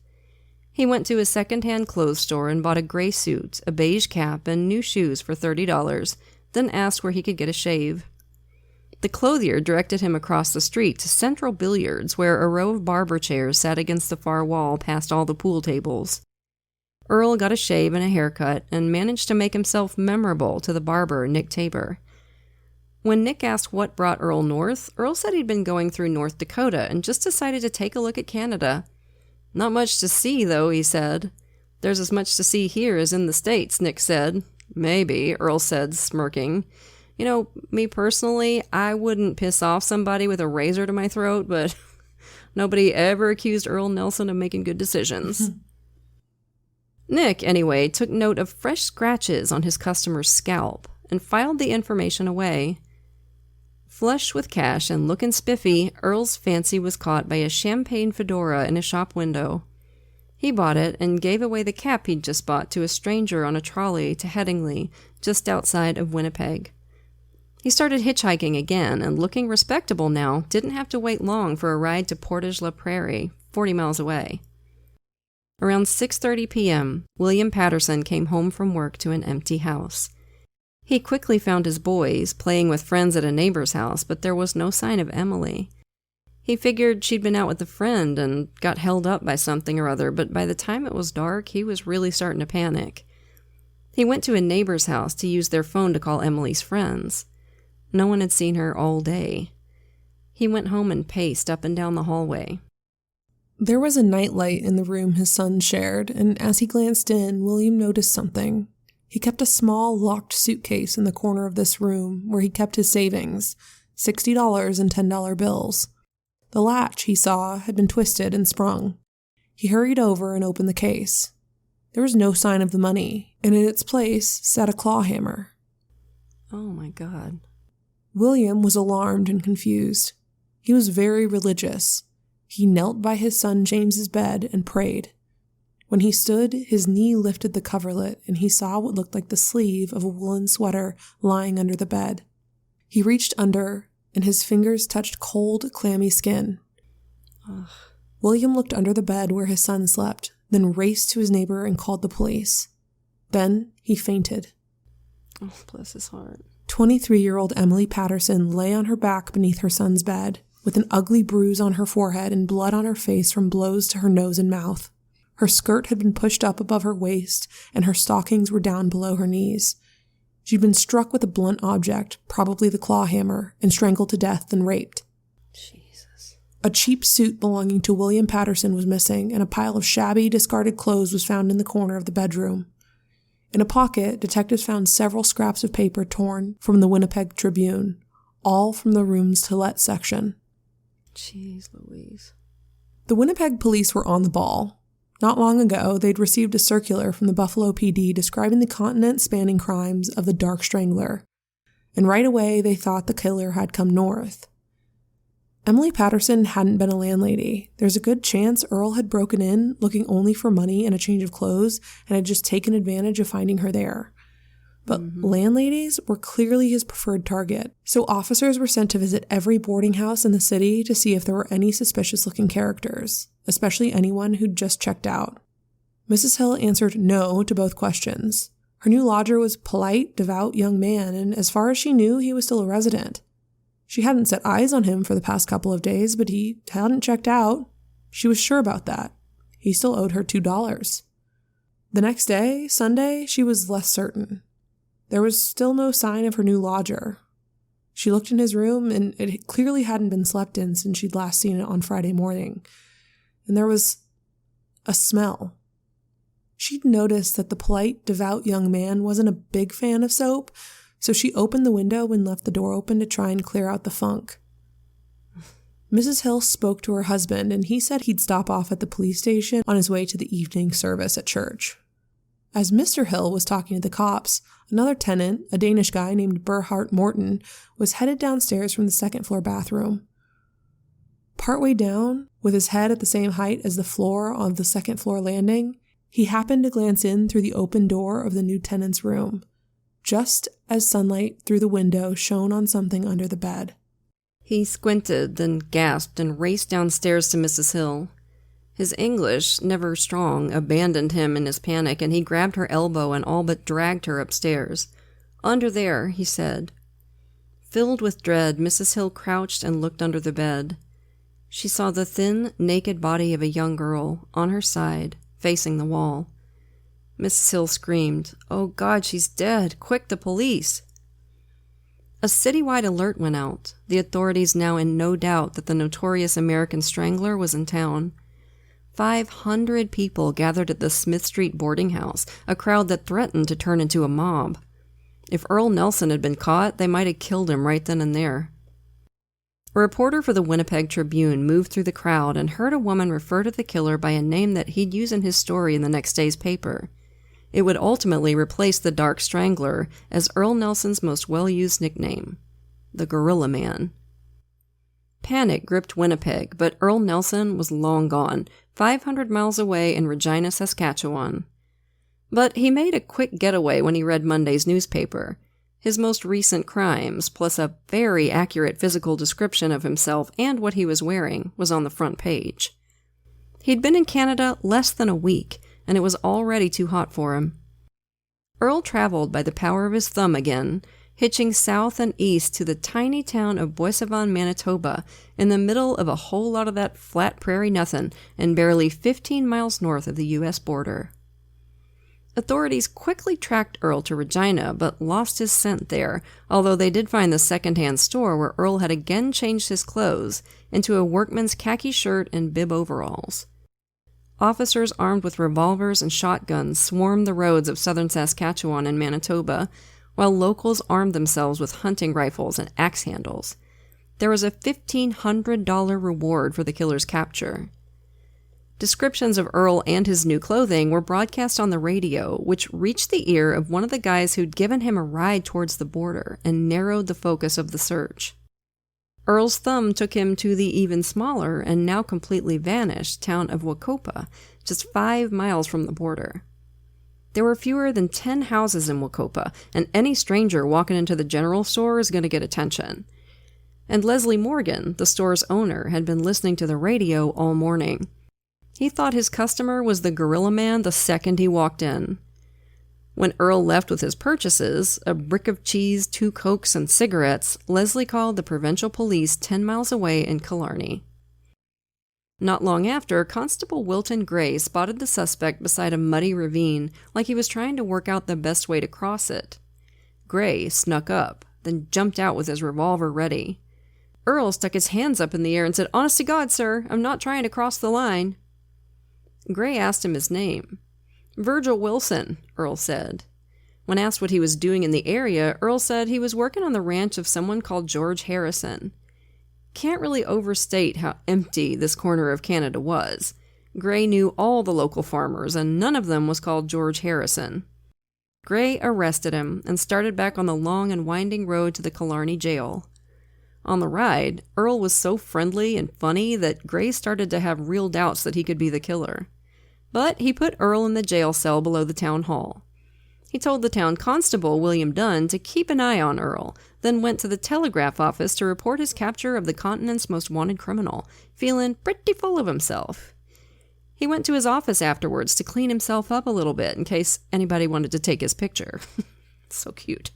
He went to a second-hand clothes store and bought a gray suit, a beige cap, and new shoes for $30, then asked where he could get a shave. The clothier directed him across the street to Central Billiards, where a row of barber chairs sat against the far wall past all the pool tables. Earl got a shave and a haircut and managed to make himself memorable to the barber, Nick Tabor. When Nick asked what brought Earl north, Earl said he'd been going through North Dakota and just decided to take a look at Canada. "Not much to see, though," he said. "There's as much to see here as in the States," Nick said. "Maybe," Earl said, smirking. "You know, me personally, I wouldn't piss off somebody with a razor to my throat, but nobody ever accused Earle Nelson of making good decisions." Nick, anyway, took note of fresh scratches on his customer's scalp and filed the information away. Flush with cash and looking spiffy, Earl's fancy was caught by a champagne fedora in a shop window. He bought it and gave away the cap he'd just bought to a stranger on a trolley to Headingley, just outside of Winnipeg. He started hitchhiking again, and looking respectable now, didn't have to wait long for a ride to Portage la Prairie, 40 miles away. Around 6:30 p.m., William Patterson came home from work to an empty house. He quickly found his boys playing with friends at a neighbor's house, but there was no sign of Emily. He figured she'd been out with a friend and got held up by something or other, but by the time it was dark, he was really starting to panic. He went to a neighbor's house to use their phone to call Emily's friends. No one had seen her all day. He went home and paced up and down the hallway. There was a nightlight in the room his son shared, and as he glanced in, William noticed something. He kept a small, locked suitcase in the corner of this room where he kept his savings, $60 and $10 bills. The latch, he saw, had been twisted and sprung. He hurried over and opened the case. There was no sign of the money, and in its place sat a claw hammer. Oh my God. William was alarmed and confused. He was very religious. He knelt by his son James's bed and prayed. When he stood, his knee lifted the coverlet, and he saw what looked like the sleeve of a woolen sweater lying under the bed. He reached under, and his fingers touched cold, clammy skin. Ugh. William looked under the bed where his son slept, then raced to his neighbor and called the police. Then he fainted. Oh, bless his heart. 23-year-old Emily Patterson lay on her back beneath her son's bed, with an ugly bruise on her forehead and blood on her face from blows to her nose and mouth. Her skirt had been pushed up above her waist, and her stockings were down below her knees. She'd been struck with a blunt object, probably the claw hammer, and strangled to death and raped. Jesus. A cheap suit belonging to William Patterson was missing, and a pile of shabby, discarded clothes was found in the corner of the bedroom. In a pocket, detectives found several scraps of paper torn from the Winnipeg Tribune, all from the rooms to let section. Jeez Louise. The Winnipeg police were on the ball. Not long ago, they'd received a circular from the Buffalo PD describing the continent-spanning crimes of the Dark Strangler, and right away they thought the killer had come north. Emily Patterson hadn't been a landlady. There's a good chance Earl had broken in, looking only for money and a change of clothes, and had just taken advantage of finding her there. But landladies were clearly his preferred target, so officers were sent to visit every boarding house in the city to see if there were any suspicious-looking characters, especially anyone who'd just checked out. Mrs. Hill answered no to both questions. Her new lodger was a polite, devout young man, and as far as she knew, he was still a resident. She hadn't set eyes on him for the past couple of days, but he hadn't checked out. She was sure about that. He still owed her $2. The next day, Sunday, she was less certain. There was still no sign of her new lodger. She looked in his room, and it clearly hadn't been slept in since she'd last seen it on Friday morning. And there was a smell. She'd noticed that the polite, devout young man wasn't a big fan of soap, so she opened the window and left the door open to try and clear out the funk. Mrs. Hill spoke to her husband, and he said he'd stop off at the police station on his way to the evening service at church. As Mr. Hill was talking to the cops, another tenant, a Danish guy named Berhart Morton, was headed downstairs from the second-floor bathroom. Partway down, with his head at the same height as the floor on the second-floor landing, he happened to glance in through the open door of the new tenant's room, just as sunlight through the window shone on something under the bed. He squinted, then gasped and raced downstairs to Mrs. Hill. His English, never strong, abandoned him in his panic, and he grabbed her elbow and all but dragged her upstairs. "Under there," he said. Filled with dread, Mrs. Hill crouched and looked under the bed. She saw the thin, naked body of a young girl, on her side, facing the wall. Mrs. Hill screamed, "Oh God, she's dead! Quick, the police!" A citywide alert went out, the authorities now in no doubt that the notorious American Strangler was in town. 500 people gathered at the Smith Street boarding house, a crowd that threatened to turn into a mob. If Earle Nelson had been caught, they might have killed him right then and there. A reporter for the Winnipeg Tribune moved through the crowd and heard a woman refer to the killer by a name that he'd use in his story in the next day's paper. It would ultimately replace the Dark Strangler as Earle Nelson's most well-used nickname, the Gorilla Man. Panic gripped Winnipeg, but Earle Nelson was long gone, 500 miles away in Regina, Saskatchewan. But he made a quick getaway when he read Monday's newspaper. His most recent crimes, plus a very accurate physical description of himself and what he was wearing, was on the front page. He'd been in Canada less than a week, and it was already too hot for him. Earl traveled by the power of his thumb again, hitching south and east to the tiny town of Boissevain, Manitoba, in the middle of a whole lot of that flat prairie nothing and barely 15 miles north of the U.S. border. Authorities quickly tracked Earl to Regina, but lost his scent there, although they did find the second-hand store where Earl had again changed his clothes into a workman's khaki shirt and bib overalls. Officers armed with revolvers and shotguns swarmed the roads of southern Saskatchewan and Manitoba, while locals armed themselves with hunting rifles and axe handles. There was a $1,500 reward for the killer's capture. Descriptions of Earl and his new clothing were broadcast on the radio, which reached the ear of one of the guys who'd given him a ride towards the border and narrowed the focus of the search. Earl's thumb took him to the even smaller and now completely vanished town of Wacopa, just 5 miles from the border. There were fewer than 10 houses in Wacopa, and any stranger walking into the general store is going to get attention. And Leslie Morgan, the store's owner, had been listening to the radio all morning. He thought his customer was the Gorilla Man the second he walked in. When Earl left with his purchases, a brick of cheese, 2 Cokes, and cigarettes, Leslie called the provincial police 10 miles away in Killarney. Not long after, Constable Wilton Gray spotted the suspect beside a muddy ravine like he was trying to work out the best way to cross it. Gray snuck up, then jumped out with his revolver ready. Earl stuck his hands up in the air and said, "Honest to God, sir, I'm not trying to cross the line." Gray asked him his name. "Virgil Wilson," Earl said. When asked what he was doing in the area, Earl said he was working on the ranch of someone called George Harrison. Can't really overstate how empty this corner of Canada was. Gray knew all the local farmers, and none of them was called George Harrison. Gray arrested him and started back on the long and winding road to the Killarney jail. On the ride, Earl was so friendly and funny that Gray started to have real doubts that he could be the killer. But he put Earl in the jail cell below the town hall. He told the town constable, William Dunn, to keep an eye on Earl, then went to the telegraph office to report his capture of the continent's most wanted criminal, feeling pretty full of himself. He went to his office afterwards to clean himself up a little bit in case anybody wanted to take his picture. So cute.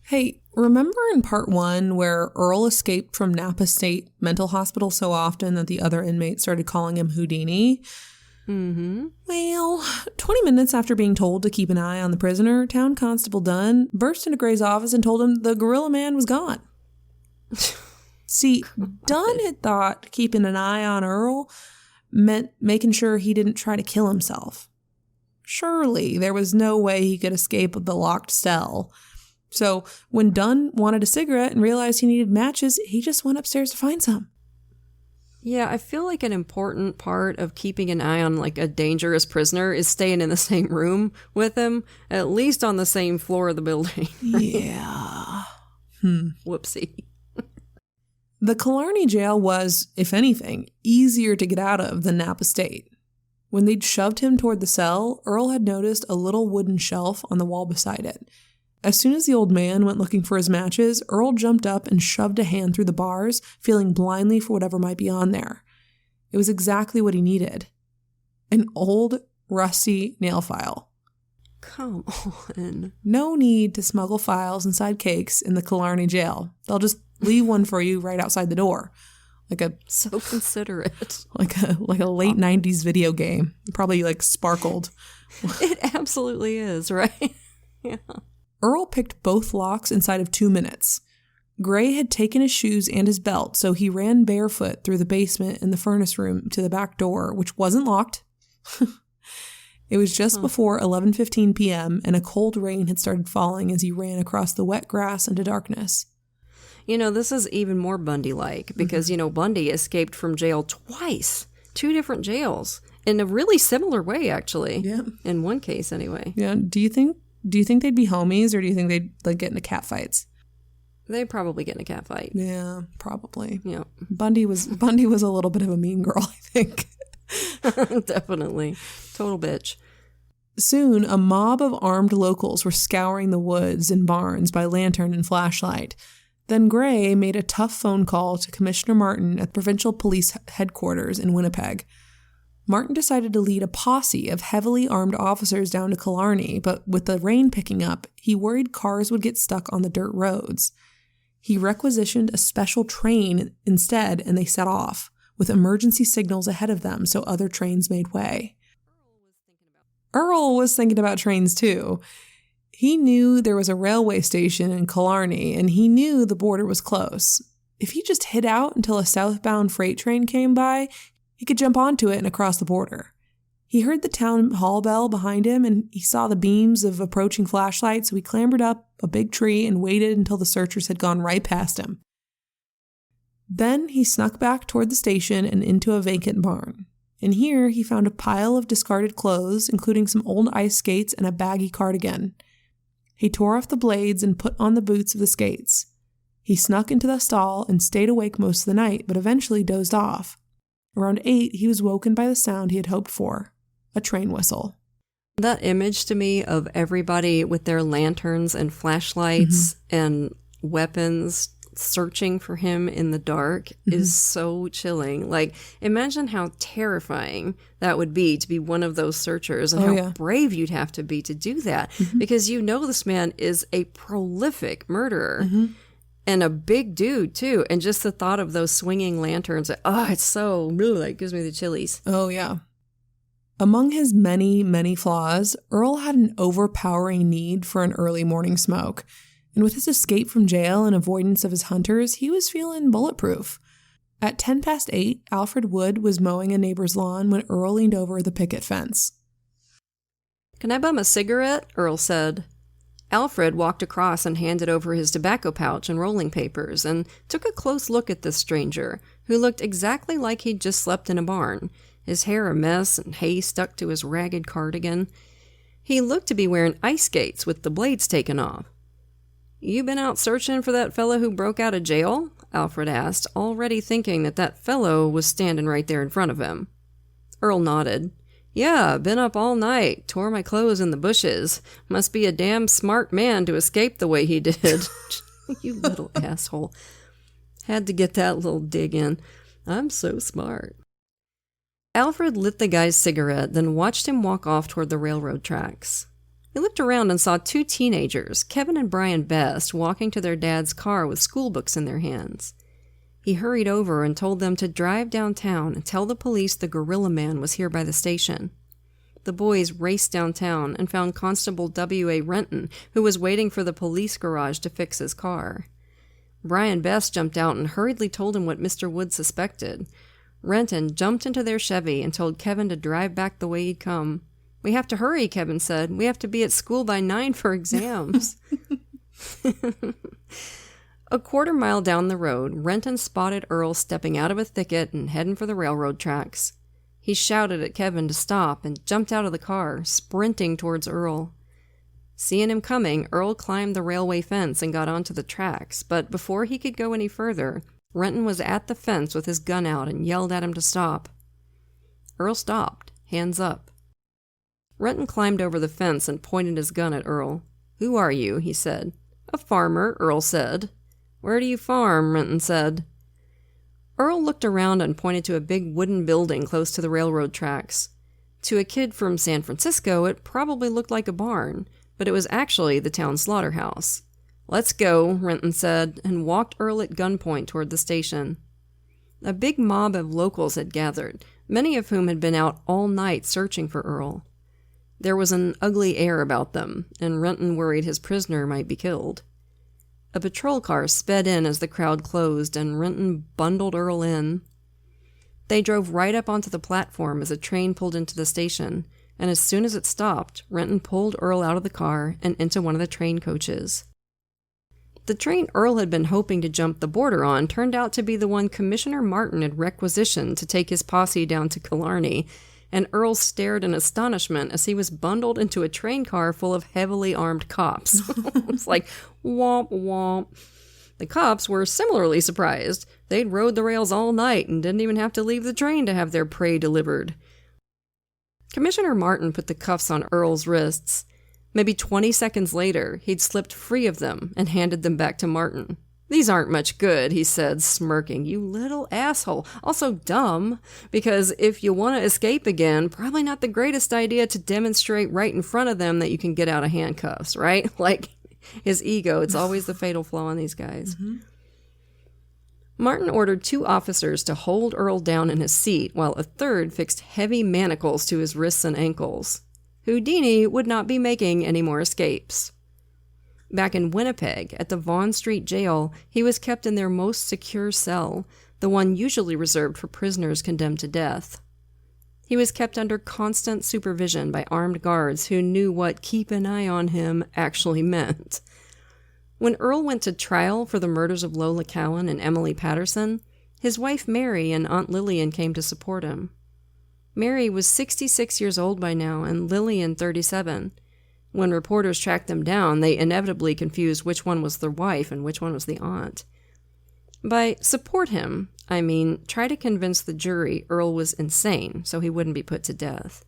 Hey, remember in part 1 where Earl escaped from Napa State Mental Hospital so often that the other inmates started calling him Houdini? Mm-hmm. Well, 20 minutes after being told to keep an eye on the prisoner, Town Constable Dunn burst into Gray's office and told him the Gorilla Man was gone. See, Dunn had thought keeping an eye on Earl meant making sure he didn't try to kill himself. Surely there was no way he could escape the locked cell. So when Dunn wanted a cigarette and realized he needed matches, he just went upstairs to find some. Yeah, I feel like an important part of keeping an eye on like a dangerous prisoner is staying in the same room with him, at least on the same floor of the building. Right? Yeah. Whoopsie. The Killarney jail was, if anything, easier to get out of than Napa State. When they'd shoved him toward the cell, Earl had noticed a little wooden shelf on the wall beside it. As soon as the old man went looking for his matches, Earl jumped up and shoved a hand through the bars, feeling blindly for whatever might be on there. It was exactly what he needed. An old, rusty nail file. Come on. No need to smuggle files inside cakes in the Killarney jail. They'll just leave one for you right outside the door. So considerate. Like a late 90s video game. Probably sparkled. It absolutely is, right? Yeah. Earl picked both locks inside of 2 minutes. Gray had taken his shoes and his belt, so he ran barefoot through the basement and the furnace room to the back door, which wasn't locked. It was just before 11:15 p.m., and a cold rain had started falling as he ran across the wet grass into darkness. This is even more Bundy-like, because, Bundy escaped from jail twice. 2 different jails. In a really similar way, actually. Yeah. In one case, anyway. Yeah. Do you think they'd be homies, or do you think they'd get into cat fights? They'd probably get in a cat fight. Yeah, probably. Yeah. Bundy was a little bit of a mean girl, I think. Definitely. Total bitch. Soon, a mob of armed locals were scouring the woods and barns by lantern and flashlight. Then Gray made a tough phone call to Commissioner Martin at Provincial Police Headquarters in Winnipeg. Martin decided to lead a posse of heavily armed officers down to Killarney, but with the rain picking up, he worried cars would get stuck on the dirt roads. He requisitioned a special train instead, and they set off, with emergency signals ahead of them so other trains made way. Earl was thinking about trains too. He knew there was a railway station in Killarney, and he knew the border was close. If he just hid out until a southbound freight train came by, he could jump onto it and across the border. He heard the town hall bell behind him, and he saw the beams of approaching flashlights, so he clambered up a big tree and waited until the searchers had gone right past him. Then he snuck back toward the station and into a vacant barn. And here he found a pile of discarded clothes, including some old ice skates and a baggy cardigan. He tore off the blades and put on the boots of the skates. He snuck into the stall and stayed awake most of the night, but eventually dozed off. Around 8, he was woken by the sound he had hoped for, a train whistle. That image to me of everybody with their lanterns and flashlights and weapons searching for him in the dark is so chilling. Like, imagine how terrifying that would be to be one of those searchers, and how brave you'd have to be to do that, because you know this man is a prolific murderer. And a big dude, too. And just the thought of those swinging lanterns, it's so, it gives me the chillies. Oh, yeah. Among his many, many flaws, Earl had an overpowering need for an early morning smoke. And with his escape from jail and avoidance of his hunters, he was feeling bulletproof. At 8:10, Alfred Wood was mowing a neighbor's lawn when Earl leaned over the picket fence. "Can I bum a cigarette?" Earl said. Alfred walked across and handed over his tobacco pouch and rolling papers, and took a close look at this stranger, who looked exactly like he'd just slept in a barn, his hair a mess and hay stuck to his ragged cardigan. He looked to be wearing ice skates with the blades taken off. "You been out searching for that fellow who broke out of jail?" Alfred asked, already thinking that fellow was standing right there in front of him. Earl nodded. "Yeah, been up all night, tore my clothes in the bushes. Must be a damn smart man to escape the way he did." You little asshole. Had to get that little dig in. I'm so smart. Alfred lit the guy's cigarette, then watched him walk off toward the railroad tracks. He looked around and saw 2 teenagers, Kevin and Brian Best, walking to their dad's car with school books in their hands. He hurried over and told them to drive downtown and tell the police the Gorilla Man was here by the station. The boys raced downtown and found Constable W.A. Renton, who was waiting for the police garage to fix his car. Brian Best jumped out and hurriedly told him what Mr. Wood suspected. Renton jumped into their Chevy and told Kevin to drive back the way he'd come. "We have to hurry," Kevin said. "We have to be at school by 9 for exams." A quarter mile down the road, Renton spotted Earl stepping out of a thicket and heading for the railroad tracks. He shouted at Kevin to stop and jumped out of the car, sprinting towards Earl. Seeing him coming, Earl climbed the railway fence and got onto the tracks, but before he could go any further, Renton was at the fence with his gun out and yelled at him to stop. Earl stopped, hands up. Renton climbed over the fence and pointed his gun at Earl. "Who are you?" he said. "A farmer," Earl said. "Where do you farm?" Renton said. Earl looked around and pointed to a big wooden building close to the railroad tracks. To a kid from San Francisco, it probably looked like a barn, but it was actually the town slaughterhouse. "Let's go," Renton said, and walked Earl at gunpoint toward the station. A big mob of locals had gathered, many of whom had been out all night searching for Earl. There was an ugly air about them, and Renton worried his prisoner might be killed. A patrol car sped in as the crowd closed, and Renton bundled Earl in. They drove right up onto the platform as a train pulled into the station, and as soon as it stopped, Renton pulled Earl out of the car and into one of the train coaches. The train Earl had been hoping to jump the border on turned out to be the one Commissioner Martin had requisitioned to take his posse down to Killarney, and Earl stared in astonishment as he was bundled into a train car full of heavily armed cops. It's like, womp womp. The cops were similarly surprised. They'd rode the rails all night and didn't even have to leave the train to have their prey delivered. Commissioner Martin put the cuffs on Earl's wrists. Maybe 20 seconds later, he'd slipped free of them and handed them back to Martin. "These aren't much good," he said, smirking. "You little asshole. Also dumb, because if you want to escape again, probably not the greatest idea to demonstrate right in front of them that you can get out of handcuffs, right?" Like, his ego, it's always the fatal flaw in these guys. Mm-hmm. Martin ordered 2 officers to hold Earl down in his seat, while a third fixed heavy manacles to his wrists and ankles. Houdini would not be making any more escapes. Back in Winnipeg, at the Vaughan Street Jail, he was kept in their most secure cell, the one usually reserved for prisoners condemned to death. He was kept under constant supervision by armed guards who knew what "keep an eye on him" actually meant. When Earl went to trial for the murders of Lola Cowan and Emily Patterson, his wife Mary and Aunt Lillian came to support him. Mary was 66 years old by now and Lillian 37. When reporters tracked them down, they inevitably confused which one was the wife and which one was the aunt. By support him, I mean try to convince the jury Earl was insane so he wouldn't be put to death.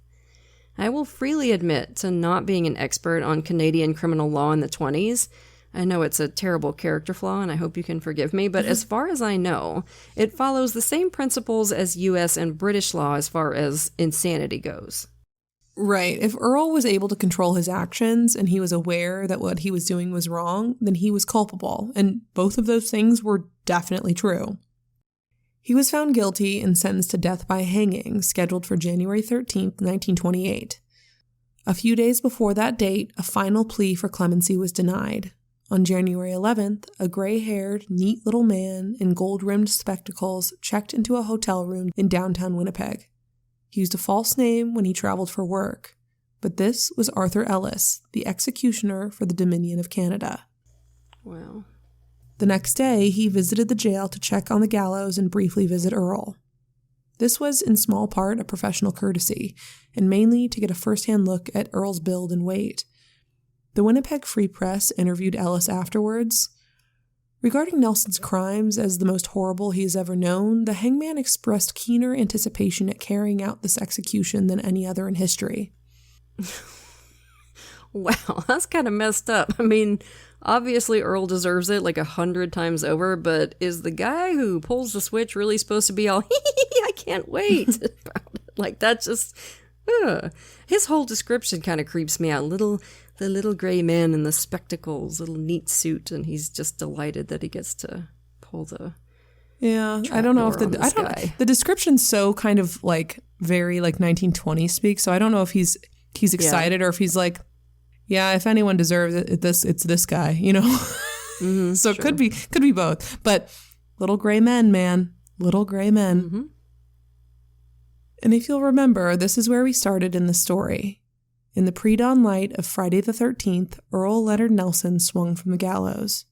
I will freely admit to not being an expert on Canadian criminal law in the 20s. I know it's a terrible character flaw, and I hope you can forgive me, but as far as I know, it follows the same principles as U.S. and British law as far as insanity goes. Right. If Earl was able to control his actions and he was aware that what he was doing was wrong, then he was culpable, and both of those things were definitely true. He was found guilty and sentenced to death by hanging, scheduled for January 13th, 1928. A few days before that date, a final plea for clemency was denied. On January 11th, a gray-haired, neat little man in gold-rimmed spectacles checked into a hotel room in downtown Winnipeg. He used a false name when he traveled for work, but this was Arthur Ellis, the executioner for the Dominion of Canada. Wow. The next day, he visited the jail to check on the gallows and briefly visit Earl. This was in small part a professional courtesy, and mainly to get a first-hand look at Earl's build and weight. The Winnipeg Free Press interviewed Ellis afterwards. Regarding Nelson's crimes as the most horrible he has ever known, the hangman expressed keener anticipation at carrying out this execution than any other in history. Wow, that's kind of messed up. I mean, obviously Earl deserves it like 100 times over, but is the guy who pulls the switch really supposed to be all, I can't wait about it? Like, that's just, His whole description kind of creeps me out. The little gray man in the spectacles, little neat suit, and he's just delighted that he gets to pull the. Yeah, I don't know if the description's so kind of like very like 1920s speak. So I don't know if he's excited or if he's like, yeah, if anyone deserves it, it's this guy, you know. Mm-hmm, so sure. It could be both. But little gray men, man, little gray men. Mm-hmm. And if you'll remember, this is where we started in the story. In the pre-dawn light of Friday the 13th, Earl Leonard Nelson swung from the gallows.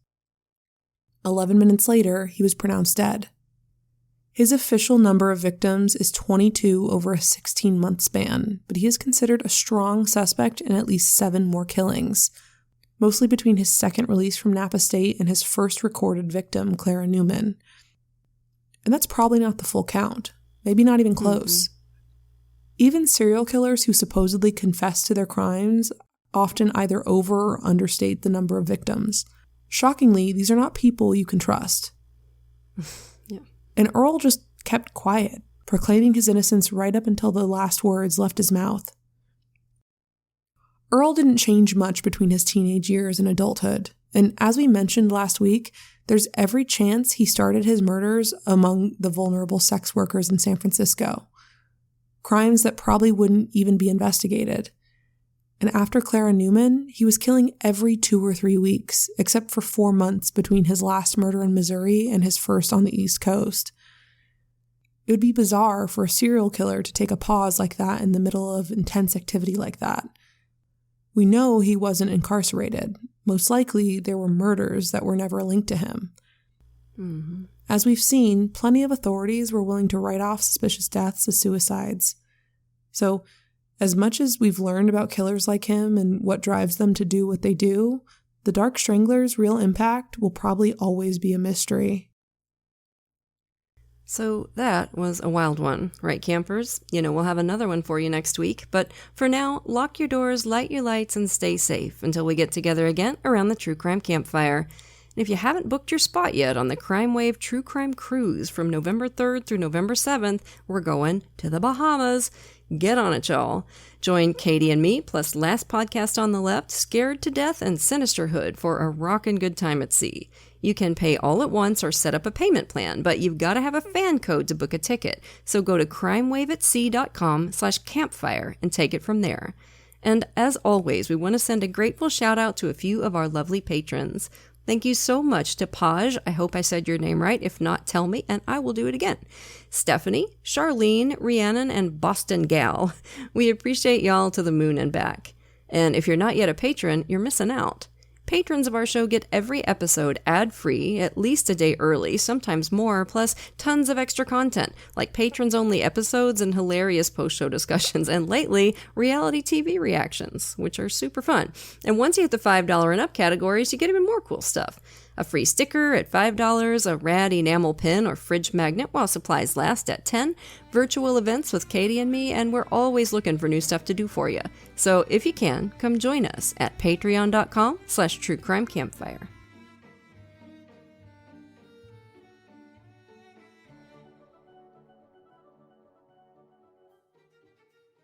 11 minutes later, he was pronounced dead. His official number of victims is 22 over a 16-month span, but he is considered a strong suspect in at least 7 more killings, mostly between his second release from Napa State and his first recorded victim, Clara Newman. And that's probably not the full count, maybe not even close. Mm-hmm. Even serial killers who supposedly confess to their crimes often either over or understate the number of victims. Shockingly, these are not people you can trust. Yeah. And Earl just kept quiet, proclaiming his innocence right up until the last words left his mouth. Earl didn't change much between his teenage years and adulthood, and as we mentioned last week, there's every chance he started his murders among the vulnerable sex workers in San Francisco. Crimes that probably wouldn't even be investigated. And after Clara Newman, he was killing every 2 or 3 weeks, except for 4 months between his last murder in Missouri and his first on the East Coast. It would be bizarre for a serial killer to take a pause like that in the middle of intense activity like that. We know he wasn't incarcerated. Most likely, there were murders that were never linked to him. Mm-hmm. As we've seen, plenty of authorities were willing to write off suspicious deaths as suicides. So, as much as we've learned about killers like him and what drives them to do what they do, the Dark Strangler's real impact will probably always be a mystery. So that was a wild one, right, campers? We'll have another one for you next week, but for now, lock your doors, light your lights, and stay safe until we get together again around the True Crime Campfire. And if you haven't booked your spot yet on the Crime Wave True Crime Cruise from November 3rd through November 7th, we're going to the Bahamas. Get on it, y'all. Join Katie and me, plus Last Podcast on the Left, Scared to Death, and Sinisterhood for a rockin' good time at sea. You can pay all at once or set up a payment plan, but you've got to have a fan code to book a ticket. So go to crimewaveatsea.com/campfire and take it from there. And as always, we want to send a grateful shout out to a few of our lovely patrons. Thank you so much to Paj, I hope I said your name right, if not, tell me, and I will do it again. Stephanie, Charlene, Rhiannon, and Boston Gal. We appreciate y'all to the moon and back. And if you're not yet a patron, you're missing out. Patrons of our show get every episode ad-free, at least a day early, sometimes more, plus tons of extra content, like patrons-only episodes and hilarious post-show discussions, and lately, reality TV reactions, which are super fun. And once you hit the $5 and up categories, you get even more cool stuff. A free sticker at $5, a rad enamel pin or fridge magnet while supplies last at $10, virtual events with Katie and me, and we're always looking for new stuff to do for you. So if you can, come join us at patreon.com/truecrimecampfire.